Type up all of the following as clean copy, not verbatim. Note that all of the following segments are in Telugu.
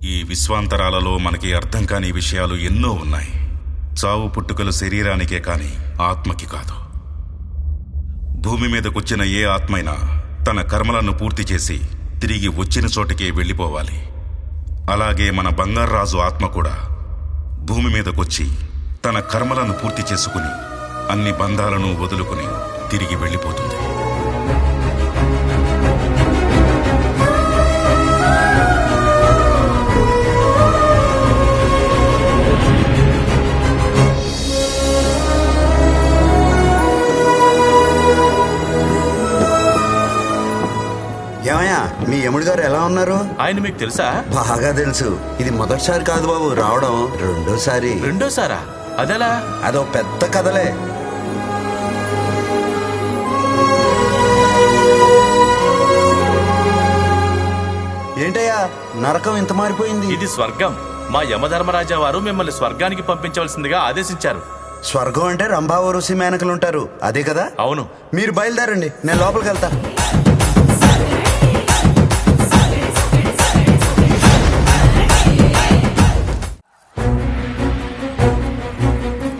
ఈ విశ్వాంతరాలలో మనకి అర్థం కాని విషయాలు ఎన్నో ఉన్నాయి. చావు పుట్టుకలు శరీరానికే కాని ఆత్మకి కాదు. భూమి మీదకొచ్చిన ఏ ఆత్మైనా తన కర్మలను పూర్తి చేసి తిరిగి వచ్చిన చోటికే వెళ్ళిపోవాలి. అలాగే మన బంగారాజు ఆత్మ కూడా భూమి మీదకొచ్చి తన కర్మలను పూర్తి చేసుకుని అన్ని బంధాలను వదులుకుని తిరిగి వెళ్ళిపోతుంది. ఏమయ్యా, మీ యముడి గారు ఎలా ఉన్నారు? ఆయన మీకు తెలుసా? బాగా తెలుసు. ఇది మొదటిసారి కాదు బాబు రావడం, రెండోసారి. రెండోసారా? అదెలా? అదో పెద్ద కథలే. ఏంటయ్యా నరకం ఇంత మారిపోయింది? ఇది స్వర్గం. మా యమధర్మరాజా వారు మిమ్మల్ని స్వర్గానికి పంపించవలసిందిగా ఆదేశించారు. స్వర్గం అంటే రంభా ఊరుసి మేనకలు ఉంటారు, అదే కదా? అవును. మీరు బయలుదేరండి, నేను లోపలికి వెళ్తా.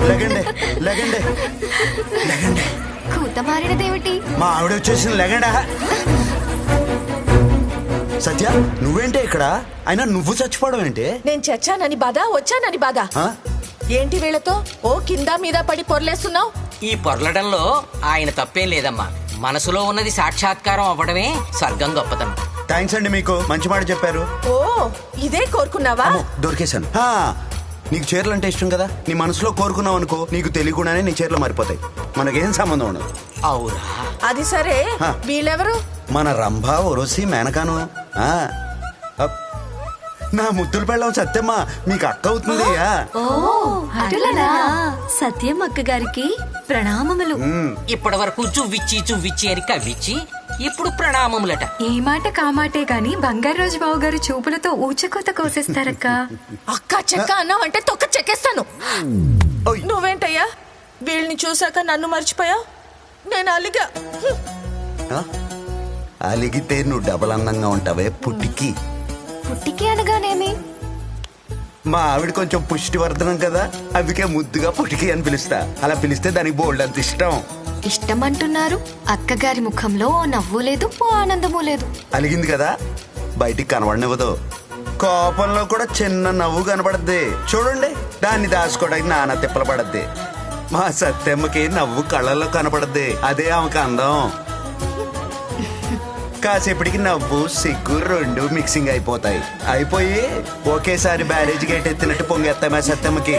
లెగండి లెగండి లెగండి. కూత మారినదేమిటి? మా ఆవిడ వచ్చేసింది, లెగండా. సత్య, నువ్వేంటే ఇక్కడ? అయినా నువ్వు చచ్చిపోవడం ఏంటి? నేను చచ్చానని బాధ, వచ్చానని బాధ. ఏంటి వీళ్ళతో ఓ కింద మీద పడి పొరలేస్తున్నావు? ఈ పొరలడంలో ఆయన తప్పేం లేదమ్మా. మనసులో ఉన్నది సాక్షాత్కారం అవ్వడమే స్వర్గం గొప్పతనం. థ్యాంక్స్ అండి, మీకు మంచి మాట చెప్పారు. ఓ ఇదే కోరుకున్నావా? దొరికేశాను. నీకు చీరలు అంటే ఇష్టం కదా, నీ మనసులో కోరుకున్నావు అనుకో, నీకు తెలియకుండానే నీ చీరలు మారిపోతాయి. మనకేం సంబంధం ఉండదు. అవునా? అది సరే, వీళ్ళెవరు? మన రంభా ఒరోసి మేనకాను. నా ముద్దులు పెళ్ళం సత్యమ్మ, మీకు అక్క అవుతుంది. సత్యం అక్క గారికి ప్రణామములు. ఇప్పటి వరకు చువ్విచ్చి అని కవ్విచ్చి, ఇప్పుడు ప్రణామములట. ఏ మాట కామాటే గాని బంగారాజు బావు గారు చూపులతో ఊచకోత కోసేస్తారక్క. అక్క చెక్క అన్నావంటే తొక్క చెక్కేస్తాను. నువ్వేంటయ్యా వీళ్ళని చూసాక నన్ను మర్చిపోయావు? నేను అలిగా. అలిగితే నువ్వు డబల్ అందంగా ఉంటావే పుట్టికి. పుట్టికి అనగానేమి? మా ఆవిడ కొంచెం పుష్టివర్ధనం కదా, అందుకే ముద్దుగా పుట్టికి అని పిలుస్తా. అలా పిలిస్తే దానికి బోల్డ్ అంత ఇష్టం. ఇష్టం అంటున్నారు, అక్కగారి ముఖంలో ఓ నవ్వు లేదు, ఓ ఆనందము లేదు. అలిగింది కదా, బయటికి కనబడనివ్వదు. కోపంలో కూడా చిన్న నవ్వు కనబడద్ది చూడండి, దాన్ని దాచుకోవడానికి నానా తిప్పలు పడద్ది. మా సత్యమ్మకి నవ్వు కళ్ళల్లో కనపడద్ది, అదే ఆమెకు అందం. కాసేపటికి నవ్వు సిగ్గు రెండు మిక్సింగ్ అయిపోతాయి. అయిపోయి ఒకేసారి బ్యారేజ్ గేట్ ఎత్తినట్టు పొంగెత్తామే సత్యమ్మకి.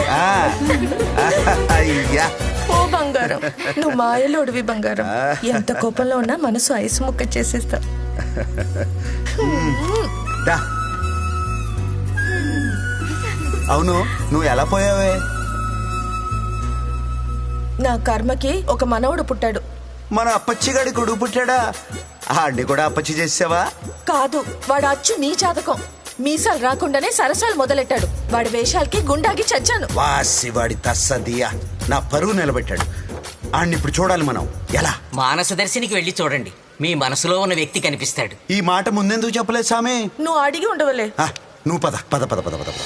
అయ్యా ఓ బంగారం, నువ్వు మాయలోడివి బంగారం. ఎంత కోపంలో ఉన్నా మనసు ఐసు ముక్క చేసేస్తా. అవును, నువ్వు ఎలా పోయావే? నా కర్మకి ఒక మనవడు పుట్టాడు. మన అప్పచ్చిగాడి కొడుకు పుట్టాడా? ఆడిని కూడా అప్పచ్చి చేసావా? కాదు, వాడు అచ్చు నీ జాతకం. మీసాలు రాకుండానే సరసాలు మొదలెట్టాడు. వాడి వేషాలకి గుండాగి చచ్చాను. వాసి వాడి తస్సదియా నా పరువు నిలబెట్టాడు. ఆడిని ఇప్పుడు చూడాలి మనం. ఎలా? మానసదర్శినికి వెళ్ళి చూడండి, మీ మనసులో ఉన్న వ్యక్తి కనిపిస్తాడు. ఈ మాట ముందెందుకు చెప్పలేదు సామి? నువ్వు అడిగి ఉండవలే. నువ్వు పద పద పద పద పద.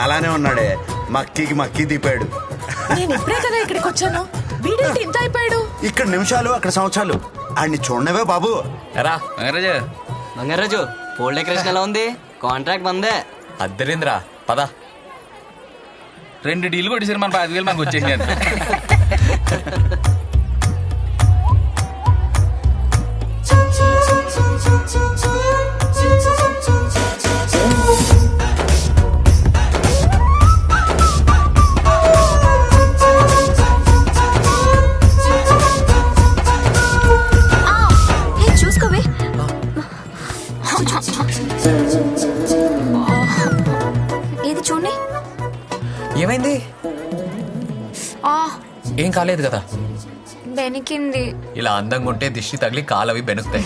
అలానే ఉన్నాడే, మక్కికి మక్కి దీపాడు. నేను ఇప్పుడే కదా ఇక్కడికి వచ్చాను, వీడేంటి ఇంత అయిపోయాడు? ఇక్కడ నిమిషాలు అక్కడ సంవత్సరాలు. ఆడిని చూడవే బాబు. బంగారాజు పోల్ డెకరేషన్ ఎలా ఉంది? కాంట్రాక్ట్ బందే. అద్దరింద్రా పద. 2 డీలు కొట్టేసారు, మన 5,000 మనకు వచ్చేసి. చూసుకోవే. ఏది చూడండి. ఏమైంది? ఆ ఏం కాలేదు కదా? బెనికింది. ఇలా అందంగా ఉంటే దిష్టి తగిలి కాలవి బెనుకుతాయి.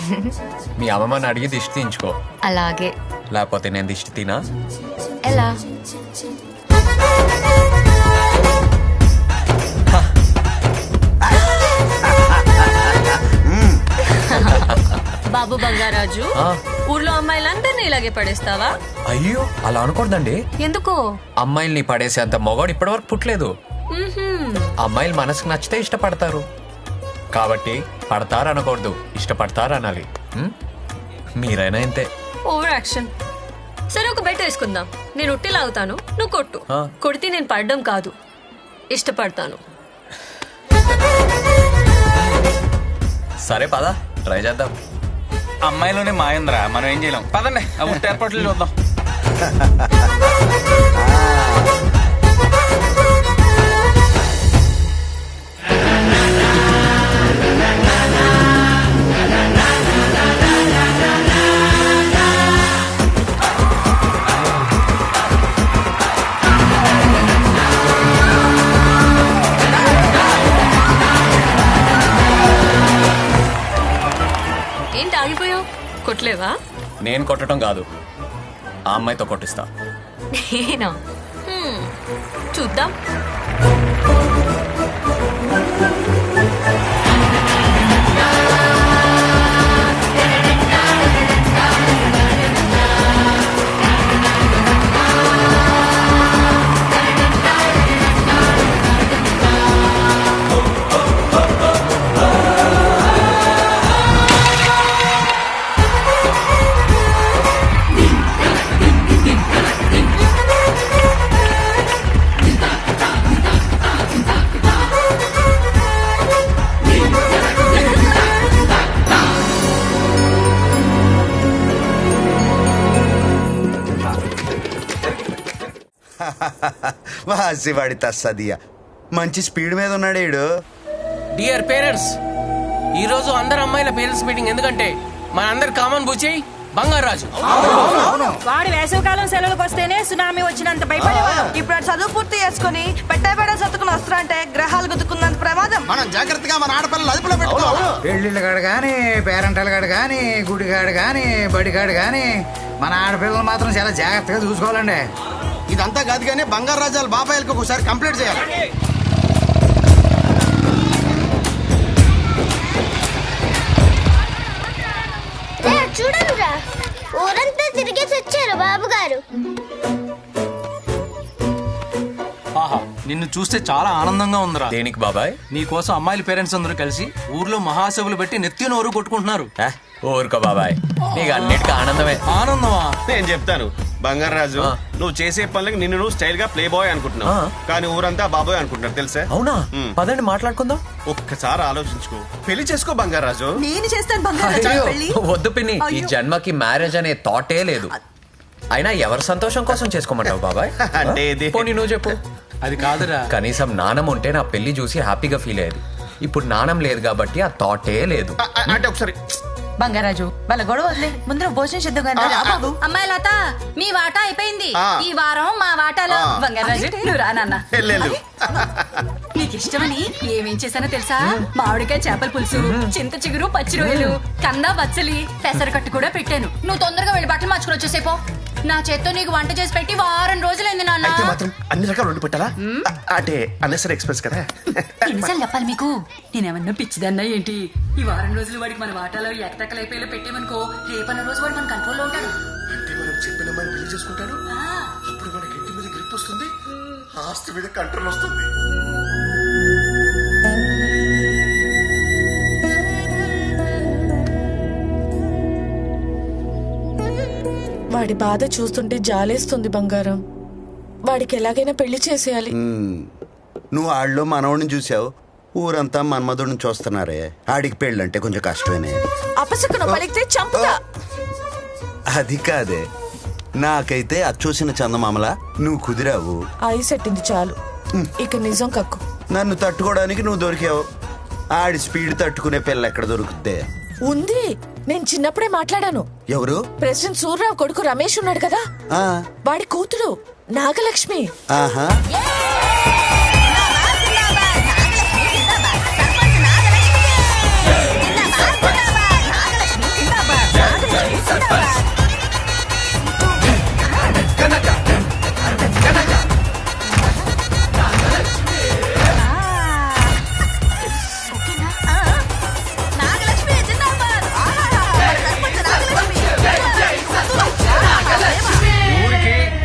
మీ అమ్మమ్మని అడిగి దిష్టి తీయించుకో. అలాగే. లేకపోతే నేను దిష్టి తినా? ఎలా? బాబు బంగారాజు, ఆ, ఊర్లో అమ్మాయిలందరినీ ఇలాగే పడేస్తావా? అయ్యో అలా అనకూడదండి. ఎందుకు? అమ్మాయిల్ని పడేసేంత మొగాడు ఇప్పటివరకు పుట్టలేదు. అమ్మాయిలు మనసుకు నచ్చితే ఇష్టపడతారు, కాబట్టి పడతారు అనకూడదు, ఇష్టపడతారు అనాలి. మీరైనా ఇంతే. Over action. సరే, ఒక బెట్ వేసుకుందాం. నేను ఉట్టి లాగుతాను, నువ్వు కొట్టు. ఆ. కొడితే నేను పడడం కాదు, ఇష్టపడతాను. సరే పద, ట్రై చేద్దాం. అమ్మాయిలోనే మాయంద్ర, మనం ఏం చేయలేం. పదండి, ఆ ఉట్టి ఏర్పాట్లు చూద్దాం. ఏంటి ఆగిపోయావు? కొట్లేవా? నేను కొట్టడం కాదు, ఆ అమ్మాయితో కొట్టిస్తా. నేనా? చూద్దాం. వాసివాడి తస్సదియా మంచి స్పీడ్ మీద ఉన్నాడు ఈడు. డియర్ పేరెంట్స్, ఈ రోజు అందరు అమ్మాయిల పేరెంట్స్ మీటింగ్. ఎందుకంటే మన అందరు కామన్ బుచ్చి బంగారాజు. వాడి వేసవికాలం సెలవులకు వస్తేనే సునామీ వచ్చినంత భయపడేవాడు. ఇప్పుడు చదువు పూర్తి చేసుకుని పెట్టబెడ సత్తుకుని వస్తా అంటే గ్రహాలు గుద్దుకున్నంత ప్రమాదం. మనం జాగ్రత్తగా మన ఆడపిల్లలు అదుపులో పెట్టుకోవాలి. పెళ్లిళ్ళ కాడు కానీ, పేరెంటల కాడు కానీ, గుడికాడు కానీ, బడికాడు కానీ మన ఆడపిల్లలు మాత్రం చాలా జాగ్రత్తగా చూసుకోవాలండి. ఇదంతా కాదు కానీ బంగారు రాజాల బాబాయిలకు ఒకసారి కంప్లీట్ చేయాలి. చూడండిరా, ఊరంతా తిరిగేసి వచ్చారు బాబు గారు. ఆహా, నిన్ను చూస్తే చాలా ఆనందంగా ఉందిరా. దేనికి బాబాయ్? నీ కోసం అమ్మాయిల పేరెంట్స్ అందరూ కలిసి ఊర్లో మహాసభలు పెట్టి నెత్తి నోరు కొట్టుకుంటున్నారు. ఊరుకో బాబాయ్, నీకు అన్నిటికీ ఆనందమే. ఆనందమా? నేను చెప్తాను బంగారాజు, నువ్వు చేసే పనులకి నిన్ను నువ్వు స్టైల్ గా ప్లే బాయ్ అనుకుంటున్నావు, కానీ ఊరంతా బాబాయ్ అనుకుంటున్నారు తెలుసా? అవునా? పదండి మాట్లాడుకుందాం. ఒక్కసారి ఆలోచించుకో, పెళ్లి చేసుకో బంగారాజు. నేను చేస్తాను బంగారాజు పెళ్లి. వద్దు పిన్ని, ఈ జన్మకి మ్యారేజ్ అనే థాటే లేదు. అయినా ఎవరి సంతోషం కోసం చేసుకోమంటావు బాబాయ్? అంటే ఇది పోనీ నువ్వు చెప్పు. అది కాదురా, కనీసం నాణం ఉంటే నా పెళ్లి చూసి హ్యాపీగా ఫీల్ అయ్యేది. ఇప్పుడు నాణం లేదు కాబట్టి ఆ థాటే లేదు. అంటే ఒకసారి బంగారాజు వాళ్ళ గొడవ వదిలే, ముందర భోజనం చేద్దాం. అమ్మాయి లత, మీ వాటా అయిపోయింది. ఆ. ఈ వారం మా వాటాలో. బంగారాజు నువ్వు రా నాన్న. వెళ్ళు. నీకు ఇష్టమని ఏమేం చేశానో తెలుసా? మామిడికాయ చేపల పులుసు, చింత చిగురు, పచ్చి రొయ్యలు, కంద బచ్చలి, పెసరకట్టు కూడా పెట్టాను. నువ్వు తొందరగా వెళ్ళి బట్టలు మార్చుకుని వచ్చేసేపో. నా చేత్తో నీకు వంట చేసి పెట్టి వారం రోజులైంది నాన్న. అయితే మాత్రం అన్ని రకాలు వండి పెట్టాలా? అంటే అన్నెసరీ ఎక్స్ప్రెస్ కదా. ఎన్నిసార్లు చెప్పాలి మీకు? నేనేమన్నా పిచ్చిదన్నా ఏంటి? ఈ వారం రోజులు వాడికి మన వాటాలో ఎకతెక్కలైపోయేలా పెట్టామనుకో, రేపన్న రోజు వాడు మన కంట్రోల్లో ఉంటాడు. అంటే మనం చెప్పిన అమ్మాయిని పెళ్లి చేసుకుంటాడు, అప్పుడు మనకి ఇంటి మీద గ్రిప్ వస్తుంది, ఆస్తి మీద కంట్రోల్ వస్తుంది. వాడి బాధ చూస్తుంటే జాలేస్తుంది బంగారం. వాడికి ఎలాగైనా పెళ్లి చేసేయాలి. నువ్వు ఆళ్ళలో మనవడిని చూసావు, ఊరంతా మన్మధుడిని చూస్తున్నారే. ఆడికి పెళ్ళంటే కొంచెం కష్టమేనే. అపశకునం పలికితే చంపుతా. అది కాదే, నాకైతే అది చూసిన చందమామలా నువ్వు కుదిరావు. ఐస్ ఎట్టింది చాలు, ఇక నిజం కక్కు. నన్ను తట్టుకోవడానికి నువ్వు దొరికావు. ఆడి స్పీడ్ తట్టుకునే పిల్ల ఎక్కడ దొరుకుద్దే? ఉంది, నేను చిన్నప్పుడే మాట్లాడాను. ఎవరు? ప్రెసిడెంట్ సూర్యరావు కొడుకు రమేష్ ఉన్నాడు కదా, ఆ, వాడి కూతురు నాగలక్ష్మి. ఆహా.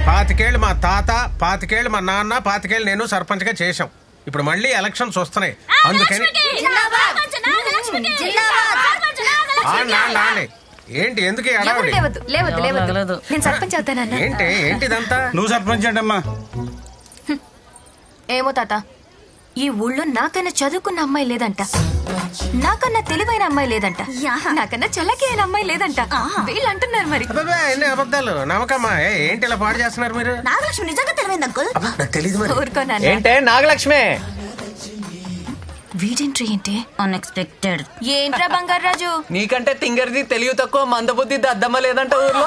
పాతికేళ్ళు మా తాత, పాతికేళ్ళు మా నాన్న, పాతికేళ్ళు నేను సర్పంచ్ గా చేశాం. ఇప్పుడు మళ్ళీ ఎలక్షన్స్ వస్తున్నాయి, అందుకని ఏంటి ఎందుకు ఈ హడావుడి? నేను సర్పంచ్ అవుతానన్నా. ఏంటి ఇదంతా? నువ్వు సర్పంచ్ అంటమ్మా. ఏమో తాత, ఈ ఊళ్ళో నాకన్నా చదువుకున్న అమ్మాయి లేదంట, నాకన్నా తెలివైన అమ్మాయి లేదంట, నాకన్నా చలకి అయిన అమ్మాయి లేదంట. వీళ్ళు అంటున్నారు మరి. ఎన్ని అబద్ధాలు నమ్మకమ్మా. ఏంటి ఇలా పాడు చేస్తున్నారు మీరు? నాగలక్ష్మి నిజంగా తెలివైంది అంకుల్. ఊరుకోనా ఏంటే నాగలక్ష్మి? వీడెంట్రీ ఏంటి అన్ఎక్స్పెక్టెడ్. ఏంట్రా బంగారు రాజు? నీకంటే తింగరిది తెలివి తక్కువ మందబుద్ధి దద్దమ్మ లేదంట ఊర్లో.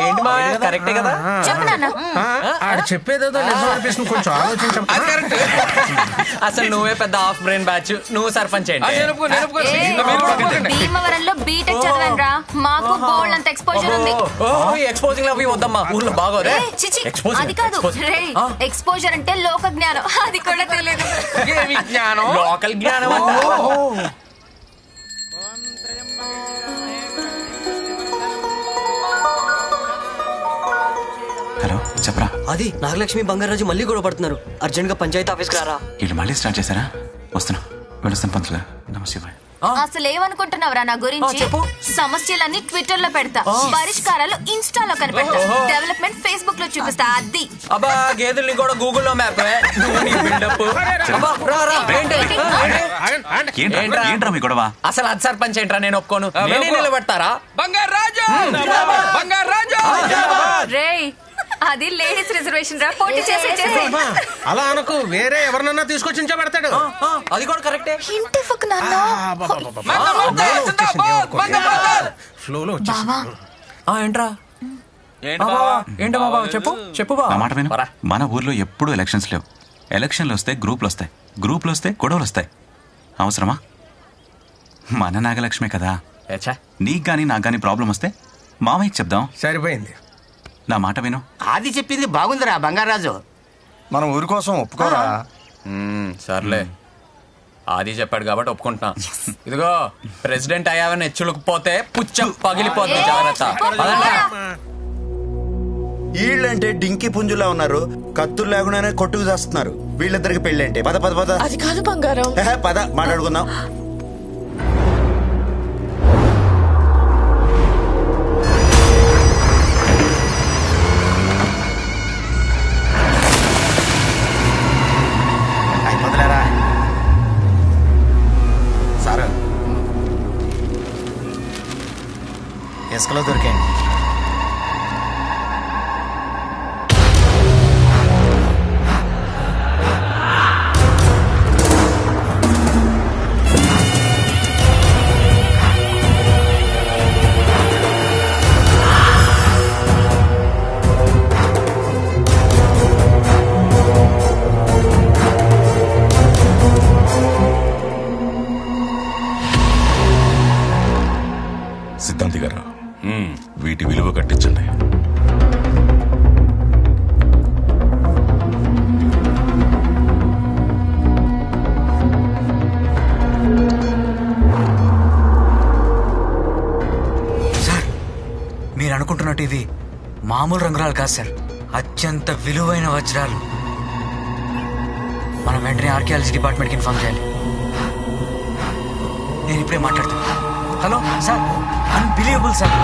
ఏంటి మా కరెక్టే కదా? చెప్పు నాన్న. ఆడు చెప్పేదేదో నిజం అనిపిస్తుంది, కొంచెం ఆలోచించం. అసలు నువ్వే పెద్ద హాఫ్ బ్రెయిన్ బ్యాచ్. నువ్వు సర్పంచ్ ఏంటి? భీమవరంలో బీటెక్ చదివానురా, మాకు బోల్డ్ అంత ఎక్స్పోజర్ ఉంది. ఎక్స్పోజింగ్ అవి వద్దమ్మా, ఊర్లో బాగోదే. అది కాదు ఎక్స్పోజర్ అంటే లోక జ్ఞానం, అది కూడా తెలియదు. లోకల్ జ్ఞానం. హలో చెప్పరా. అది నాగలక్ష్మి బంగారాజు మళ్ళీ గొడవ పడుతున్నారు. అర్జెంట్ గా పంచాయతీ ఆఫీస్కి రారా. వీళ్ళు మళ్ళీ స్టార్ట్ చేశారా? వస్తున్నా, వెళ్ళొస్తాను పంతులు. నమస్తే. అసలు ఏమనుకుంటున్నావురా నా గురించి? సమస్యలన్నీ ట్విట్టర్ లో పెడతా, పరిష్కారాలు ఇన్స్టాలో కనిపెడతా, డెవలప్మెంట్ ఫేస్బుక్ లో చూపిస్తా. అది అబ్బా గేదెల్ని కూడా గూగుల్లో మ్యాప్. ఏంట్రా మీ గొడవ? అసలు అది సర్పంచ్ ఏంట్రా? నేను ఒప్పుకోను. నేనే నిలబెడతారా? బంగారు రాజు, బంగారు రాజు. రేయ్, అది లేడీస్ రిజర్వేషన్ రా, పోటీ చేసే. అలా అనుకు, వేరే ఎవరినన్నా తీసుకొచ్చి ఉంచబెడతాడు. అది కూడా కరెక్టే. ఇంటి ఫక్ నాన్న. ఫ్లోలో ఏంట్రా? ఏంటా బాబా? చెప్పు చెప్పు బా. నా మాట విను. మన ఊర్లో ఎప్పుడూ ఎలక్షన్స్ లేవు. ఎలక్షన్లు వస్తే గ్రూపులు వస్తాయి, గ్రూపులు వస్తే గొడవలు వస్తాయి. అవసరమా? మన నాగలక్ష్మే కదా. నీకు గానీ నాకు గానీ ప్రాబ్లం వస్తే మామయ్యకి చెప్దాం. సరిపోయింది. నా మాట విను. ఆది చెప్పింది బాగుందిరా బంగారాజు. మనం ఊరి కోసం ఒప్పుకోరా? సర్లే, ఆది చెప్పాడు కాబట్టి ఒప్పుకుంటున్నా. ఇదిగో ప్రెసిడెంట్ అయ్యావని హెచ్చులుకుపోతే పుచ్చం పగిలిపోతుంది, జాగ్రత్త. వీళ్ళంటే డింకి పుంజులా ఉన్నారు, కత్తులు లేకుండానే కొట్టుకు చేస్తున్నారు. వీళ్ళిద్దరికి పెళ్ళి అంటే పద పద పద. అది కాదు బంగారం. పద మాట్లాడుకుందాం. అయిపోతలేరా సార్? ఇసుకలో దొరికాయండి. సిద్ధాంతి గారు, వీటి విలువ కట్టించండి. సార్, మీరు అనుకుంటున్నట్టు ఇవి మామూలు రంగురాలు కాదు సార్, అత్యంత విలువైన వజ్రాలు. మనం వెంటనే ఆర్కియాలజీ డిపార్ట్మెంట్కి ఇన్ఫార్మ్ చేయాలి. నేను ఇప్పుడే మాట్లాడతాను. Hello sir, unbelievable sir,